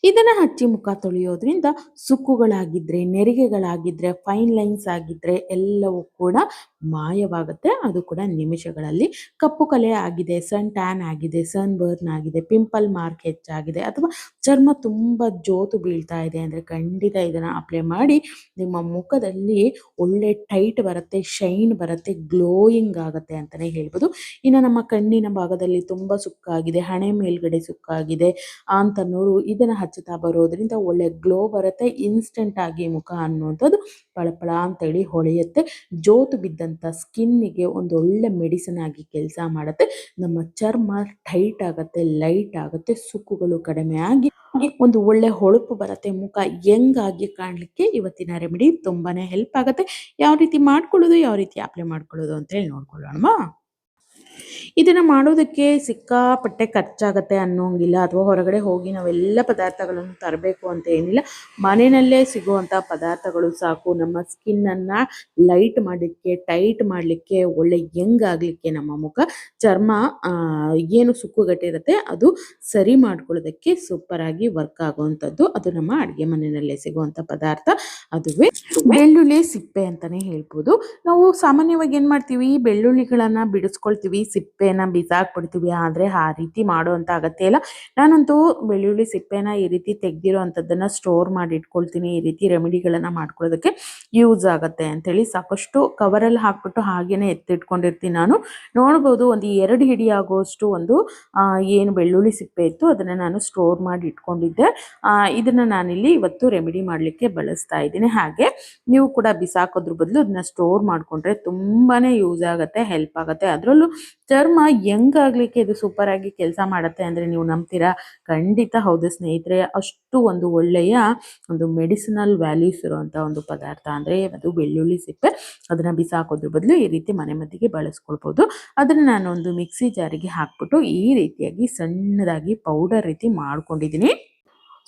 ಇದನ್ನ ಹಚ್ಚಿ ಮುಖ ತೊಳೆಯೋದ್ರಿಂದ ಸುಕ್ಕುಗಳಾಗಿದ್ರೆ, ನೆರಿಗೆಗಳಾಗಿದ್ರೆ, ಫೈನ್ ಲೈನ್ಸ್ ಆಗಿದ್ರೆ ಎಲ್ಲವೂ ಕೂಡ ಮಾಯವಾಗುತ್ತೆ. ಅದು ಕೂಡ ನಿಮಿಷಗಳಲ್ಲಿ. ಕಪ್ಪು ಕಲೆ ಆಗಿದೆ, ಸನ್ ಟ್ಯಾನ್ ಆಗಿದೆ, ಸನ್ ಬರ್ನ್ ಆಗಿದೆ, ಪಿಂಪಲ್ ಮಾರ್ಕ್ ಹೆಚ್ಚಾಗಿದೆ ಅಥವಾ ಚರ್ಮ ತುಂಬ ಜೋತು ಬೀಳ್ತಾ ಇದೆ ಅಂದರೆ ಖಂಡಿತ ಇದನ್ನು ಅಪ್ಲೈ ಮಾಡಿ ನಿಮ್ಮ ಮುಖದಲ್ಲಿ ಒಳ್ಳೆ ಟೈಟ್ ಬರುತ್ತೆ, ಶೈನ್ ಬರುತ್ತೆ, ಗ್ಲೋಯಿಂಗ್ ಆಗುತ್ತೆ ಅಂತಲೇ ಹೇಳ್ಬೋದು. ಇನ್ನು ನಮ್ಮ ಕಣ್ಣಿನ ಭಾಗದಲ್ಲಿ ತುಂಬ ಸುಕ್ಕಾಗಿದೆ, ಹಣೆ ಮೇಲ್ಗಡೆ ಸುಕ್ಕಾಗಿದೆ ಅಂತನೋರು ಇದನ್ನು ಹಚ್ಚುತ್ತಾ ಬರೋದ್ರಿಂದ ಒಳ್ಳೆ ಗ್ಲೋ ಬರುತ್ತೆ. ಇನ್ಸ್ಟೆಂಟ್ ಆಗಿ ಮುಖ ಅನ್ನುವಂಥದ್ದು ಪಳಪಳ ಅಂತೇಳಿ ಹೊಳೆಯುತ್ತೆ. ಜೋತು ಬಿದ್ದಂಥ ಸ್ಕಿನ್ನಿಗೆ ಒಂದು ಒಳ್ಳೆ ಮೆಡಿಸಿನ್ ಆಗಿ ಕೆಲಸ ಮಾಡುತ್ತೆ. ನಮ್ಮ ಚರ್ಮ ಟೈಟ್ ಆಗುತ್ತೆ, ಲೈಟ್ ಆಗುತ್ತೆ, ಸುಕ್ಕುಗಳು ಕಡಿಮೆ ಆಗಿ ಒಂದು ಒಳ್ಳೆ ಹೊಳಪು ಬರುತ್ತೆ. ಮುಖ ಯಂಗ್ ಆಗಿ ಕಾಣಲಿಕ್ಕೆ ಇವತ್ತಿನ ರೆಮಿಡಿ ತುಂಬಾನೇ ಹೆಲ್ಪ್ ಆಗುತ್ತೆ. ಯಾವ ರೀತಿ ಮಾಡ್ಕೊಳ್ಳೋದು, ಯಾವ ರೀತಿ ಅಪ್ಲೈ ಮಾಡ್ಕೊಳ್ಳೋದು ಅಂತ ಹೇಳಿ ನೋಡ್ಕೊಳ್ಳೋಣ. ಇದನ್ನು ಮಾಡೋದಕ್ಕೆ ಸಿಕ್ಕಾಪಟ್ಟೆ ಖರ್ಚಾಗತ್ತೆ ಅನ್ನೋಂಗಿಲ್ಲ, ಅಥವಾ ಹೊರಗಡೆ ಹೋಗಿ ನಾವೆಲ್ಲ ಪದಾರ್ಥಗಳನ್ನು ತರಬೇಕು ಅಂತ ಏನಿಲ್ಲ. ಮನೆಯಲ್ಲೇ ಸಿಗುವಂಥ ಪದಾರ್ಥಗಳು ಸಾಕು ನಮ್ಮ ಸ್ಕಿನ್ನನ್ನು ಲೈಟ್ ಮಾಡಲಿಕ್ಕೆ, ಟೈಟ್ ಮಾಡಲಿಕ್ಕೆ, ಒಳ್ಳೆ ಯಂಗ್ ಆಗಲಿಕ್ಕೆ, ನಮ್ಮ ಮುಖ ಚರ್ಮ ಏನು ಸುಕ್ಕುಗಟ್ಟಿರುತ್ತೆ ಅದು ಸರಿ ಮಾಡ್ಕೊಳ್ಳೋದಕ್ಕೆ ಸೂಪರಾಗಿ ವರ್ಕ್ ಆಗುವಂಥದ್ದು. ಅದು ನಮ್ಮ ಅಡುಗೆ ಮನೆಯಲ್ಲೇ ಸಿಗುವಂಥ ಪದಾರ್ಥ, ಅದುವೇ ಬೆಳ್ಳುಳ್ಳಿ ಸಿಪ್ಪೆ ಅಂತಲೇ ಹೇಳ್ಬೋದು. ನಾವು ಸಾಮಾನ್ಯವಾಗಿ ಏನು ಮಾಡ್ತೀವಿ, ಬೆಳ್ಳುಳ್ಳಿಗಳನ್ನು ಬಿಡಿಸ್ಕೊಳ್ತೀವಿ, ಸಿಪ್ಪೆನ ಬಿಸಾಕ್ಬಿಡ್ತೀವಿ. ಆದರೆ ಆ ರೀತಿ ಮಾಡುವಂಥ ಅಗತ್ಯ ಇಲ್ಲ. ನಾನಂತೂ ಬೆಳ್ಳುಳ್ಳಿ ಸಿಪ್ಪೆನ ಈ ರೀತಿ ತೆಗೆದಿರೋ ಅಂಥದ್ದನ್ನು ಸ್ಟೋರ್ ಮಾಡಿ ಇಟ್ಕೊಳ್ತೀನಿ. ಈ ರೀತಿ ರೆಮಿಡಿಗಳನ್ನು ಮಾಡ್ಕೊಳ್ಳೋದಕ್ಕೆ ಯೂಸ್ ಆಗುತ್ತೆ ಅಂಥೇಳಿ ಸಾಕಷ್ಟು ಕವರಲ್ಲಿ ಹಾಕ್ಬಿಟ್ಟು ಹಾಗೇನೆ ಎತ್ತಿಟ್ಕೊಂಡಿರ್ತೀನಿ. ನಾನು ನೋಡ್ಬೋದು ಒಂದು 2 ಹಿಡಿ ಆಗುವಷ್ಟು ಒಂದು ಏನು ಬೆಳ್ಳುಳ್ಳಿ ಸಿಪ್ಪೆ ಇತ್ತು ಅದನ್ನು ನಾನು ಸ್ಟೋರ್ ಮಾಡಿ ಇಟ್ಕೊಂಡಿದ್ದೆ. ಇದನ್ನು ನಾನಿಲ್ಲಿ ಇವತ್ತು ರೆಮಿಡಿ ಮಾಡಲಿಕ್ಕೆ ಬಳಸ್ತಾ ಇದ್ದೀನಿ. ಹಾಗೆ ನೀವು ಕೂಡ ಬಿಸಾಕೋದ್ರ ಬದಲು ಅದನ್ನ ಸ್ಟೋರ್ ಮಾಡಿಕೊಂಡ್ರೆ ತುಂಬಾ ಯೂಸ್ ಆಗುತ್ತೆ, ಹೆಲ್ಪ್ ಆಗುತ್ತೆ. ಅದರಲ್ಲೂ ಚರ್ಮ ಯಂಗ್ ಆಗಲಿಕ್ಕೆ ಇದು ಸೂಪರ್ ಆಗಿ ಕೆಲಸ ಮಾಡುತ್ತೆ ಅಂದರೆ ನೀವು ನಂಬ್ತೀರಾ? ಖಂಡಿತ ಹೌದು ಸ್ನೇಹಿತರೆ. ಅಷ್ಟು ಒಂದು ಒಳ್ಳೆಯ ಒಂದು ಮೆಡಿಸಿನಲ್ ವ್ಯಾಲ್ಯೂಸ್ ಇರುವಂಥ ಒಂದು ಪದಾರ್ಥ ಅಂದರೆ ಅದು ಬೆಳ್ಳುಳ್ಳಿ ಸಿಪ್ಪೆ. ಅದನ್ನು ಬಿಸಾಕೋದ್ರ ಬದಲು ಈ ರೀತಿ ಮನೆ ಮದ್ದಿಗೆ ಬಳಸ್ಕೊಳ್ಬೋದು. ಅದನ್ನು ನಾನು ಒಂದು ಮಿಕ್ಸಿ ಜಾರಿಗೆ ಹಾಕ್ಬಿಟ್ಟು ಈ ರೀತಿಯಾಗಿ ಸಣ್ಣದಾಗಿ ಪೌಡರ್ ರೀತಿ ಮಾಡ್ಕೊಂಡಿದ್ದೀನಿ.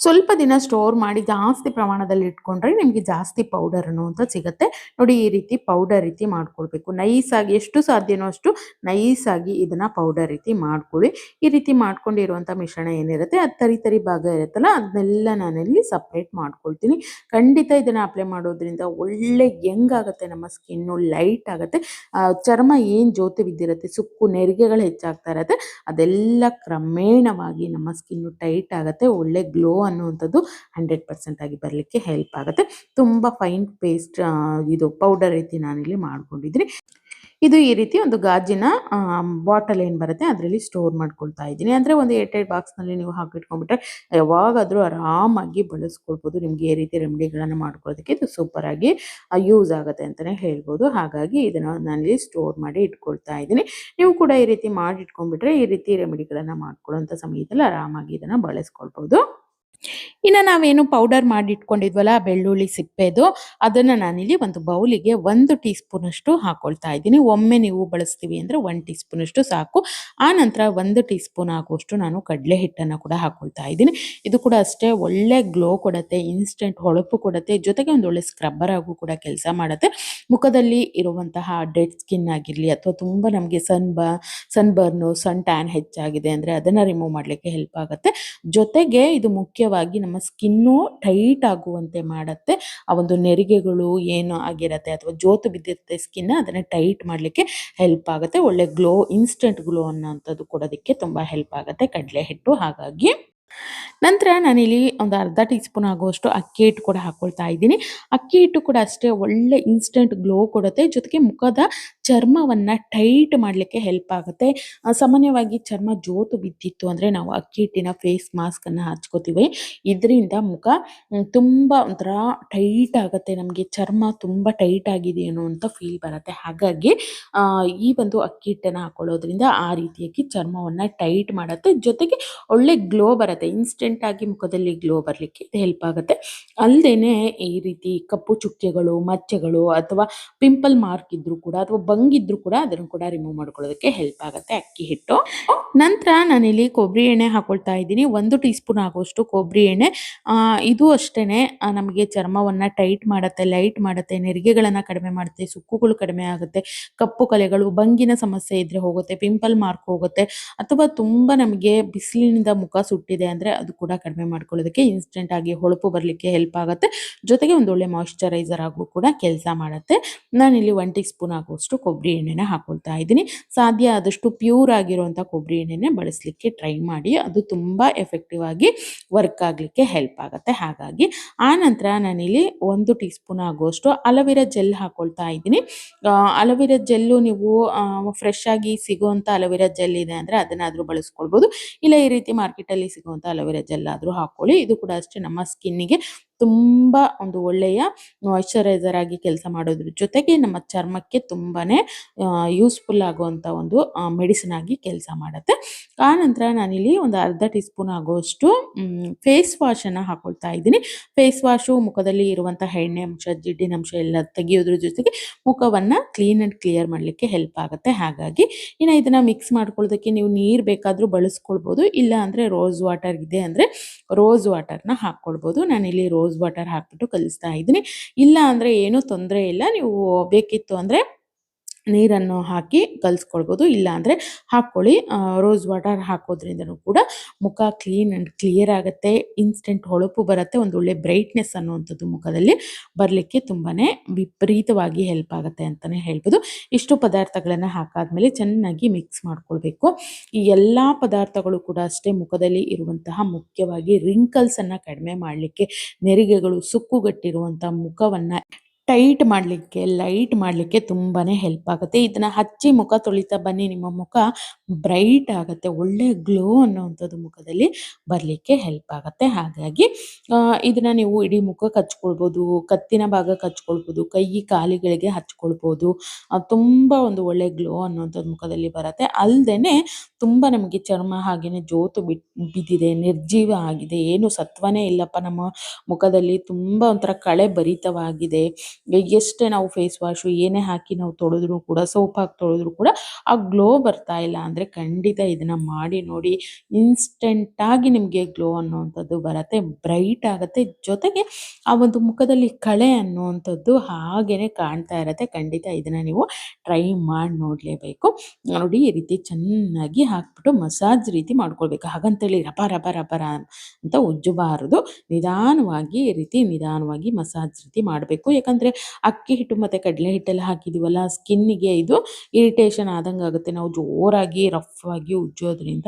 ಸ್ವಲ್ಪ ದಿನ ಸ್ಟೋರ್ ಮಾಡಿ ಜಾಸ್ತಿ ಪ್ರಮಾಣದಲ್ಲಿ ಇಟ್ಕೊಂಡ್ರೆ ನಿಮಗೆ ಜಾಸ್ತಿ ಪೌಡರ್ ಅನ್ನುವಂಥ ಸಿಗುತ್ತೆ. ನೋಡಿ ಈ ರೀತಿ ಪೌಡರ್ ರೀತಿ ಮಾಡ್ಕೊಳ್ಬೇಕು. ನೈಸಾಗಿ ಎಷ್ಟು ಸಾಧ್ಯನೋ ಅಷ್ಟು ನೈಸಾಗಿ ಇದನ್ನು ಪೌಡರ್ ರೀತಿ ಮಾಡ್ಕೊಳ್ಳಿ. ಈ ರೀತಿ ಮಾಡ್ಕೊಂಡಿರುವಂಥ ಮಿಶ್ರಣ ಏನಿರುತ್ತೆ ಅದು ತರಿ ಭಾಗ ಇರುತ್ತಲ್ಲ ಅದನ್ನೆಲ್ಲ ನಾನಲ್ಲಿ ಸಪ್ರೇಟ್ ಮಾಡ್ಕೊಳ್ತೀನಿ. ಖಂಡಿತ ಇದನ್ನು ಅಪ್ಲೈ ಮಾಡೋದ್ರಿಂದ ಒಳ್ಳೆ ಯಂಗ್ ಆಗುತ್ತೆ, ನಮ್ಮ ಸ್ಕಿನ್ನು ಲೈಟ್ ಆಗುತ್ತೆ. ಚರ್ಮ ಏನು ಜೋತು ಬಿದ್ದಿರುತ್ತೆ, ಸುಕ್ಕು ನೆರಿಗೆಗಳು ಹೆಚ್ಚಾಗ್ತಾ ಇರುತ್ತೆ, ಅದೆಲ್ಲ ಕ್ರಮೇಣವಾಗಿ ನಮ್ಮ ಸ್ಕಿನ್ನು ಟೈಟ್ ಆಗುತ್ತೆ. ಒಳ್ಳೆ ಗ್ಲೋ ಅನ್ನುವಂಥದ್ದು 100% ಆಗಿ ಬರಲಿಕ್ಕೆ ಹೆಲ್ಪ್ ಆಗುತ್ತೆ. ತುಂಬ ಫೈನ್ ಪೇಸ್ಟ್ ಇದು ಪೌಡರ್ ರೀತಿ ನಾನಿಲ್ಲಿ ಮಾಡ್ಕೊಂಡಿದ್ದೀನಿ. ಇದು ಈ ರೀತಿ ಒಂದು ಗಾಜಿನ ಬಾಟಲ್ ಏನು ಬರುತ್ತೆ ಅದರಲ್ಲಿ ಸ್ಟೋರ್ ಮಾಡ್ಕೊಳ್ತಾ ಇದ್ದೀನಿ. ಅಂದರೆ ಒಂದು ಏರ್ಟೈಟ್ ಬಾಕ್ಸ್ನಲ್ಲಿ ನೀವು ಹಾಕಿಟ್ಕೊಂಡ್ಬಿಟ್ರೆ ಯಾವಾಗಾದರೂ ಆರಾಮಾಗಿ ಬಳಸ್ಕೊಳ್ಬೋದು. ನಿಮಗೆ ಈ ರೀತಿ ರೆಮಿಡಿಗಳನ್ನು ಮಾಡ್ಕೊಳ್ಳೋದಕ್ಕೆ ಇದು ಸೂಪರಾಗಿ ಯೂಸ್ ಆಗುತ್ತೆ ಅಂತಲೇ ಹೇಳ್ಬೋದು. ಹಾಗಾಗಿ ಇದನ್ನು ನಾನಿಲ್ಲಿ ಸ್ಟೋರ್ ಮಾಡಿ ಇಟ್ಕೊಳ್ತಾ ಇದ್ದೀನಿ. ನೀವು ಕೂಡ ಈ ರೀತಿ ಮಾಡಿ ಇಟ್ಕೊಂಡ್ಬಿಟ್ರೆ ಈ ರೀತಿ ರೆಮಿಡಿಗಳನ್ನು ಮಾಡ್ಕೊಳ್ಳೋಂಥ ಸಮಯದಲ್ಲಿ ಆರಾಮಾಗಿ ಇದನ್ನು ಬಳಸ್ಕೊಳ್ಬೋದು. ಇನ್ನು ನಾವೇನು ಪೌಡರ್ ಮಾಡಿ ಇಟ್ಕೊಂಡಿದ್ವಲ್ಲ ಬೆಳ್ಳುಳ್ಳಿ ಸಿಪ್ಪೆದು, ಅದನ್ನು ನಾನಿಲ್ಲಿ ಒಂದು ಬೌಲಿಗೆ 1 ಟೀ ಸ್ಪೂನಷ್ಟು ಹಾಕೊಳ್ತಾ ಇದ್ದೀನಿ. ಒಮ್ಮೆ ನೀವು ಬಳಸ್ತೀವಿ ಅಂದರೆ 1 ಟೀ ಸ್ಪೂನಷ್ಟು ಸಾಕು. ಆ ನಂತರ 1 ಟೀ ಸ್ಪೂನ್ ಆಗುವಷ್ಟು ನಾನು ಕಡಲೆ ಹಿಟ್ಟನ್ನು ಕೂಡ ಹಾಕೊಳ್ತಾ ಇದ್ದೀನಿ. ಇದು ಕೂಡ ಅಷ್ಟೇ ಒಳ್ಳೆ ಗ್ಲೋ ಕೊಡುತ್ತೆ, ಇನ್ಸ್ಟೆಂಟ್ ಹೊಳಪು ಕೊಡುತ್ತೆ, ಜೊತೆಗೆ ಒಂದು ಒಳ್ಳೆ ಸ್ಕ್ರಬ್ಬರ್ ಆಗು ಕೂಡ ಕೆಲಸ ಮಾಡುತ್ತೆ. ಮುಖದಲ್ಲಿ ಇರುವಂತಹ ಡೆಡ್ ಸ್ಕಿನ್ ಆಗಿರಲಿ ಅಥವಾ ತುಂಬ ನಮಗೆ ಸನ್ ಬರ್ನು, ಸನ್ ಟ್ಯಾನ್ ಹೆಚ್ಚಾಗಿದೆ ಅಂದರೆ ಅದನ್ನು ರಿಮೂವ್ ಮಾಡಲಿಕ್ಕೆ ಹೆಲ್ಪ್ ಆಗುತ್ತೆ. ಜೊತೆಗೆ ಇದು ಮುಖ್ಯವಾಗಿ ನಮ್ಮ ಸ್ಕಿನ್ನು ಟೈಟ್ ಆಗುವಂತೆ ಮಾಡುತ್ತೆ. ಆ ಒಂದು ನೆರಿಗೆಗಳು ಏನು ಆಗಿರುತ್ತೆ ಅಥವಾ ಜೋತು ಬಿದ್ದಿರುತ್ತೆ ಸ್ಕಿನ್ ಅದನ್ನು ಟೈಟ್ ಮಾಡಲಿಕ್ಕೆ ಹೆಲ್ಪ್ ಆಗುತ್ತೆ. ಒಳ್ಳೆ ಗ್ಲೋ, ಇನ್ಸ್ಟೆಂಟ್ ಗ್ಲೋ ಅನ್ನೋಂಥದ್ದು ಕೊಡೋದಕ್ಕೆ ತುಂಬ ಹೆಲ್ಪ್ ಆಗುತ್ತೆ ಕಡಲೆ ಹಿಟ್ಟು. ಹಾಗಾಗಿ ನಂತರ ನಾನಿಲ್ಲಿ ಒಂದು ಅರ್ಧ ಟೀ ಸ್ಪೂನ್ ಆಗುವಷ್ಟು ಅಕ್ಕಿ ಹಿಟ್ಟು ಕೂಡ ಹಾಕೊಳ್ತಾ ಇದ್ದೀನಿ. ಅಕ್ಕಿ ಹಿಟ್ಟು ಕೂಡ ಅಷ್ಟೇ ಒಳ್ಳೆ ಇನ್ಸ್ಟೆಂಟ್ ಗ್ಲೋ ಕೊಡುತ್ತೆ, ಜೊತೆಗೆ ಮುಖದ ಚರ್ಮವನ್ನು ಟೈಟ್ ಮಾಡಲಿಕ್ಕೆ ಹೆಲ್ಪ್ ಆಗುತ್ತೆ. ಸಾಮಾನ್ಯವಾಗಿ ಚರ್ಮ ಜೋತು ಬಿದ್ದಿತ್ತು ಅಂದರೆ ನಾವು ಅಕ್ಕಿ ಹಿಟ್ಟಿನ ಫೇಸ್ ಮಾಸ್ಕನ್ನು ಹಚ್ಕೋತೀವಿ. ಇದರಿಂದ ಮುಖ ತುಂಬ ಒಂಥರ ಟೈಟ್ ಆಗುತ್ತೆ, ನಮಗೆ ಚರ್ಮ ತುಂಬ ಟೈಟ್ ಆಗಿದೆ ಅನ್ನೋ ಅಂತ ಫೀಲ್ ಬರುತ್ತೆ. ಹಾಗಾಗಿ ಈ ಒಂದು ಅಕ್ಕಿ ಹಿಟ್ಟನ್ನು ಹಾಕೊಳ್ಳೋದ್ರಿಂದ ಆ ರೀತಿಯಾಗಿ ಚರ್ಮವನ್ನು ಟೈಟ್ ಮಾಡುತ್ತೆ, ಜೊತೆಗೆ ಒಳ್ಳೆ ಗ್ಲೋ ಬರುತ್ತೆ. ಇನ್ಸ್ಟೆಂಟ್ ಆಗಿ ಮುಖದಲ್ಲಿ ಗ್ಲೋ ಬರಲಿಕ್ಕೆ ಇದು ಹೆಲ್ಪ್ ಆಗುತ್ತೆ. ಅಲ್ಲದೇನೆ ಈ ರೀತಿ ಕಪ್ಪು ಚುಕ್ಕೆಗಳು, ಮಚ್ಚೆಗಳು ಅಥವಾ ಪಿಂಪಲ್ ಮಾರ್ಕ್ ಇದ್ರೂ ಕೂಡ ಅಥವಾ ಬಂಗಿದ್ರು ಕೂಡ ಅದನ್ನು ಕೂಡ ರಿಮೂವ್ ಮಾಡ್ಕೊಳ್ಳೋದಕ್ಕೆ ಹೆಲ್ಪ್ ಆಗುತ್ತೆ ಅಕ್ಕಿ ಹಿಟ್ಟು. ನಂತರ ನಾನಿಲ್ಲಿ ಕೊಬ್ಬರಿ ಎಣ್ಣೆ ಹಾಕೊಳ್ತಾ ಇದ್ದೀನಿ. 1 ಟೀ ಸ್ಪೂನ್ ಆಗುವಷ್ಟು ಕೊಬ್ಬರಿ ಎಣ್ಣೆ. ಇದು ಅಷ್ಟೇನೆ ನಮಗೆ ಚರ್ಮವನ್ನು ಟೈಟ್ ಮಾಡುತ್ತೆ, ಲೈಟ್ ಮಾಡುತ್ತೆ, ನೆರಿಗೆಗಳನ್ನು ಕಡಿಮೆ ಮಾಡುತ್ತೆ, ಸುಕ್ಕುಗಳು ಕಡಿಮೆ ಆಗುತ್ತೆ, ಕಪ್ಪು ಕಲೆಗಳು, ಬಂಗಿನ ಸಮಸ್ಯೆ ಇದ್ರೆ ಹೋಗುತ್ತೆ, ಪಿಂಪಲ್ ಮಾರ್ಕ್ ಹೋಗುತ್ತೆ, ಅಥವಾ ತುಂಬ ನಮಗೆ ಬಿಸಿಲಿನಿಂದ ಮುಖ ಸುಟ್ಟಿದೆ ಅಂದರೆ ಅದು ಕೂಡ ಕಡಿಮೆ ಮಾಡ್ಕೊಳ್ಳೋದಕ್ಕೆ ಇನ್ಸ್ಟೆಂಟ್ ಆಗಿ ಹೊಳಪು ಬರಲಿಕ್ಕೆ ಹೆಲ್ಪ್ ಆಗುತ್ತೆ. ಜೊತೆಗೆ ಒಂದು ಒಳ್ಳೆ ಮಾಯಿಶ್ಚರೈಸರ್ ಆಗು ಕೂಡ ಕೆಲಸ ಮಾಡುತ್ತೆ. ನಾನಿಲ್ಲಿ 1 ಟೀ ಸ್ಪೂನ್ ಆಗುವಷ್ಟು ಕೊಬ್ಬರಿ ಎಣ್ಣೆನ ಹಾಕೊಳ್ತಾ ಇದ್ದೀನಿ. ಸಾಧ್ಯ ಆದಷ್ಟು ಪ್ಯೂರ್ ಆಗಿರುವಂಥ ಕೊಬ್ಬರಿ ಎಣ್ಣೆನೆ ಬಳಸಲಿಕ್ಕೆ ಟ್ರೈ ಮಾಡಿ. ಅದು ತುಂಬ ಎಫೆಕ್ಟಿವ್ ಆಗಿ ವರ್ಕ್ ಆಗಲಿಕ್ಕೆ ಹೆಲ್ಪ್ ಆಗುತ್ತೆ. ಹಾಗಾಗಿ ಆನಂತರ ನಾನಿಲ್ಲಿ 1 ಟೀ ಸ್ಪೂನ್ ಆಗುವಷ್ಟು ಅಲೋವೆರಾ ಜೆಲ್ ಹಾಕೊಳ್ತಾ ಇದ್ದೀನಿ. ಅಲೋವೆರಾ ಜೆಲ್ಲು ನೀವು ಫ್ರೆಶ್ ಆಗಿ ಸಿಗುವಂಥ ಅಲೋವೆರಾ ಜೆಲ್ ಇದೆ ಅಂದರೆ ಅದನ್ನಾದರೂ ಬಳಸ್ಕೊಳ್ಬೋದು. ಇಲ್ಲ ಈ ರೀತಿ ಮಾರ್ಕೆಟಲ್ಲಿ ಸಿಗುವಂಥ ಅಲೋವೆರಾ ಜೆಲ್ ಆದರೂ ಹಾಕ್ಕೊಳ್ಳಿ. ಇದು ಕೂಡ ಅಷ್ಟೇ ನಮ್ಮ ಸ್ಕಿನ್ನಿಗೆ ತುಂಬ ಒಂದು ಒಳ್ಳೆಯ ಮಾಯಿಶ್ಚರೈಸರ್ ಆಗಿ ಕೆಲಸ ಮಾಡೋದ್ರ ಜೊತೆಗೆ ನಮ್ಮ ಚರ್ಮಕ್ಕೆ ತುಂಬಾನೇ ಯೂಸ್ಫುಲ್ ಆಗುವಂಥ ಒಂದು ಮೆಡಿಸಿನ್ ಆಗಿ ಕೆಲಸ ಮಾಡುತ್ತೆ. ಆನಂತರ ನಾನಿಲ್ಲಿ ಒಂದು ಅರ್ಧ ಟೀ ಸ್ಪೂನ್ ಆಗುವಷ್ಟು ಫೇಸ್ ವಾಶನ್ನು ಹಾಕೊಳ್ತಾ ಇದ್ದೀನಿ. ಫೇಸ್ ವಾಶು ಮುಖದಲ್ಲಿ ಇರುವಂಥ ಎಣ್ಣೆ ಅಂಶ, ಜಿಡ್ಡಿನ ಅಂಶ ಎಲ್ಲ ತೆಗೆಯೋದ್ರ ಜೊತೆಗೆ ಮುಖವನ್ನು ಕ್ಲೀನ್ ಆ್ಯಂಡ್ ಕ್ಲಿಯರ್ ಮಾಡಲಿಕ್ಕೆ ಹೆಲ್ಪ್ ಆಗುತ್ತೆ. ಹಾಗಾಗಿ ಇನ್ನು ಇದನ್ನು ಮಿಕ್ಸ್ ಮಾಡ್ಕೊಳ್ಳೋದಕ್ಕೆ ನೀವು ನೀರು ಬೇಕಾದರೂ ಬಳಸ್ಕೊಳ್ಬೋದು. ಇಲ್ಲ ಅಂದರೆ ರೋಸ್ ವಾಟರ್ ಇದೆ ಅಂದರೆ ರೋಸ್ ವಾಟರ್ನ ಹಾಕ್ಕೊಳ್ಬೋದು. ನಾನಿಲ್ಲಿ ರೋಸ್ ವಾಟರ್ ಹಾಕ್ಬಿಟ್ಟು ಕಲಿಸ್ತಾ ಇದ್ದೀನಿ. ಇಲ್ಲ ಅಂದರೆ ಏನೂ ತೊಂದರೆ ಇಲ್ಲ. ನೀವು ಬೇಕಿತ್ತು ಅಂದರೆ ನೀರನ್ನು ಹಾಕಿ ಕಲಿಸ್ಕೊಳ್ಬೋದು. ಇಲ್ಲ ಅಂದರೆ ಹಾಕ್ಕೊಳ್ಳಿ. ರೋಸ್ ವಾಟರ್ ಹಾಕೋದ್ರಿಂದನೂ ಕೂಡ ಮುಖ ಕ್ಲೀನ್ ಆ್ಯಂಡ್ ಕ್ಲಿಯರ್ ಆಗುತ್ತೆ. ಇನ್ಸ್ಟೆಂಟ್ ಹೊಳಪು ಬರುತ್ತೆ. ಒಂದು ಒಳ್ಳೆ ಬ್ರೈಟ್ನೆಸ್ ಅನ್ನುವಂಥದ್ದು ಮುಖದಲ್ಲಿ ಬರಲಿಕ್ಕೆ ತುಂಬಾ ವಿಪರೀತವಾಗಿ ಹೆಲ್ಪ್ ಆಗುತ್ತೆ ಅಂತಲೇ ಹೇಳ್ಬೋದು. ಇಷ್ಟು ಪದಾರ್ಥಗಳನ್ನು ಹಾಕಾದ್ಮೇಲೆ ಚೆನ್ನಾಗಿ ಮಿಕ್ಸ್ ಮಾಡ್ಕೊಳ್ಬೇಕು. ಈ ಎಲ್ಲ ಪದಾರ್ಥಗಳು ಕೂಡ ಅಷ್ಟೇ ಮುಖದಲ್ಲಿ ಇರುವಂತಹ ಮುಖ್ಯವಾಗಿ ರಿಂಕಲ್ಸನ್ನು ಕಡಿಮೆ ಮಾಡಲಿಕ್ಕೆ, ನೆರಿಗೆಗಳು ಸುಕ್ಕುಗಟ್ಟಿರುವಂಥ ಮುಖವನ್ನು ಟೈಟ್ ಮಾಡಲಿಕ್ಕೆ, ಲೈಟ್ ಮಾಡಲಿಕ್ಕೆ ತುಂಬಾ ಹೆಲ್ಪ್ ಆಗುತ್ತೆ. ಇದನ್ನು ಹಚ್ಚಿ ಮುಖ ತೊಳಿತಾ ಬನ್ನಿ, ನಿಮ್ಮ ಮುಖ ಬ್ರೈಟ್ ಆಗುತ್ತೆ. ಒಳ್ಳೆ ಗ್ಲೋ ಅನ್ನೋವಂಥದ್ದು ಮುಖದಲ್ಲಿ ಬರಲಿಕ್ಕೆ ಹೆಲ್ಪ್ ಆಗುತ್ತೆ. ಹಾಗಾಗಿ ಇದನ್ನು ನೀವು ಇಡೀ ಮುಖಕ್ಕೆ ಹಚ್ಕೊಳ್ಬೋದು, ಕತ್ತಿನ ಭಾಗಕ್ಕೆ ಹಚ್ಕೊಳ್ಬೋದು, ಕೈ ಕಾಲಿಗಳಿಗೆ ಹಚ್ಕೊಳ್ಬೋದು. ತುಂಬ ಒಂದು ಒಳ್ಳೆ ಗ್ಲೋ ಅನ್ನೋವಂಥದ್ದು ಮುಖದಲ್ಲಿ ಬರುತ್ತೆ. ಅಲ್ಲದೆ ತುಂಬ ನಮಗೆ ಚರ್ಮ ಹಾಗೆಯೇ ಜೋತು ಬಿದ್ದಿದೆ, ನಿರ್ಜೀವ ಆಗಿದೆ, ಏನು ಸತ್ವನೇ ಇಲ್ಲಪ್ಪ ನಮ್ಮ ಮುಖದಲ್ಲಿ, ತುಂಬ ಒಂಥರ ಕಳೆ ಭರಿತವಾಗಿದೆ, ಎಷ್ಟೇ ನಾವು ಫೇಸ್ ವಾಶು ಏನೇ ಹಾಕಿ ನಾವು ತೊಳೆದ್ರು ಕೂಡ, ಸೋಪ್ ಹಾಕಿ ತೊಳೆದ್ರು ಕೂಡ ಆ ಗ್ಲೋ ಬರ್ತಾ ಇಲ್ಲ ಅಂದರೆ ಖಂಡಿತ ಇದನ್ನು ಮಾಡಿ ನೋಡಿ. ಇನ್ಸ್ಟೆಂಟಾಗಿ ನಿಮಗೆ ಗ್ಲೋ ಅನ್ನುವಂಥದ್ದು ಬರುತ್ತೆ, ಬ್ರೈಟ್ ಆಗುತ್ತೆ. ಜೊತೆಗೆ ಆ ಒಂದು ಮುಖದಲ್ಲಿ ಕಳೆ ಅನ್ನುವಂಥದ್ದು ಹಾಗೇ ಕಾಣ್ತಾ ಇರುತ್ತೆ. ಖಂಡಿತ ಇದನ್ನು ನೀವು ಟ್ರೈ ಮಾಡಿ ನೋಡಲೇಬೇಕು. ನೋಡಿ ಈ ರೀತಿ ಚೆನ್ನಾಗಿ ಹಾಕ್ಬಿಟ್ಟು ಮಸಾಜ್ ರೀತಿ ಮಾಡ್ಕೊಳ್ಬೇಕು. ಹಾಗಂತೇಳಿ ರಪ ರಪ ರಪರ ಅಂತ ಉಜ್ಜಬಾರದು. ನಿಧಾನವಾಗಿ ಈ ರೀತಿ ನಿಧಾನವಾಗಿ ಮಸಾಜ್ ರೀತಿ ಮಾಡಬೇಕು. ಯಾಕಂದರೆ ಅಕ್ಕಿ ಹಿಟ್ಟು ಮತ್ತು ಕಡಲೆ ಹಿಟ್ಟೆಲ್ಲ ಹಾಕಿದ್ದೀವಲ್ಲ, ಸ್ಕಿನ್ನಿಗೆ ಇದು ಇರಿಟೇಷನ್ ಆದಂಗೆ ಆಗುತ್ತೆ. ನಾವು ಜೋರಾಗಿ ರಫ್ ಆಗಿ ಉಜ್ಜೋದ್ರಿಂದ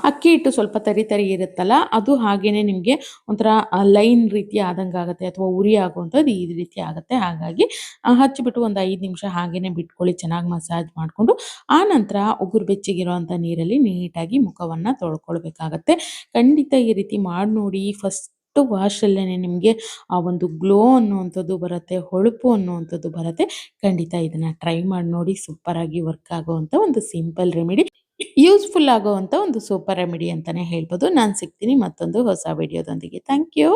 ಅಕ್ಕಿ ಹಿಟ್ಟು ಸ್ವಲ್ಪ ತರಿ ತರಿ ಇರುತ್ತಲ್ಲ, ಅದು ಹಾಗೇನೆ ನಿಮಗೆ ಒಂಥರ ಲೈನ್ ರೀತಿ ಆದಂಗೆ ಆಗುತ್ತೆ, ಅಥವಾ ಉರಿ ಆಗುವಂಥದ್ದು ಈ ರೀತಿ ಆಗುತ್ತೆ. ಹಾಗಾಗಿ ಹಚ್ಚಿಬಿಟ್ಟು ಒಂದು 5 ನಿಮಿಷ ಹಾಗೇನೆ ಬಿಟ್ಕೊಳ್ಳಿ, ಚೆನ್ನಾಗಿ ಮಸಾಜ್ ಮಾಡಿಕೊಂಡು. ಆ ನಂತರ ಉಗುರು ಬೆಚ್ಚಗಿರುವಂಥ ನೀರಲ್ಲಿ ನೀಟಾಗಿ ಮುಖವನ್ನು ತೊಳ್ಕೊಳ್ಬೇಕಾಗತ್ತೆ. ಖಂಡಿತ ಈ ರೀತಿ ಮಾಡಿ ನೋಡಿ. ಫಸ್ಟ್ ವಾಶಲ್ಲೇ ನಿಮಗೆ ಆ ಒಂದು ಗ್ಲೋ ಅನ್ನುವಂಥದ್ದು ಬರುತ್ತೆ, ಹೊಳಪು ಅನ್ನುವಂಥದ್ದು ಬರುತ್ತೆ. ಖಂಡಿತ ಇದನ್ನು ಟ್ರೈ ಮಾಡಿ ನೋಡಿ. ಸೂಪರಾಗಿ ವರ್ಕ್ ಆಗುವಂಥ ಒಂದು ಸಿಂಪಲ್ ರೆಮಿಡಿ, ಯೂಸ್ಫುಲ್ ಆಗುವಂಥ ಒಂದು ಸೂಪರ್ ರೆಮಿಡಿ ಅಂತಲೇ ಹೇಳ್ಬೋದು. ನಾನು ಸಿಗ್ತೀನಿ ಮತ್ತೊಂದು ಹೊಸ ವಿಡಿಯೋದೊಂದಿಗೆ. Thank you.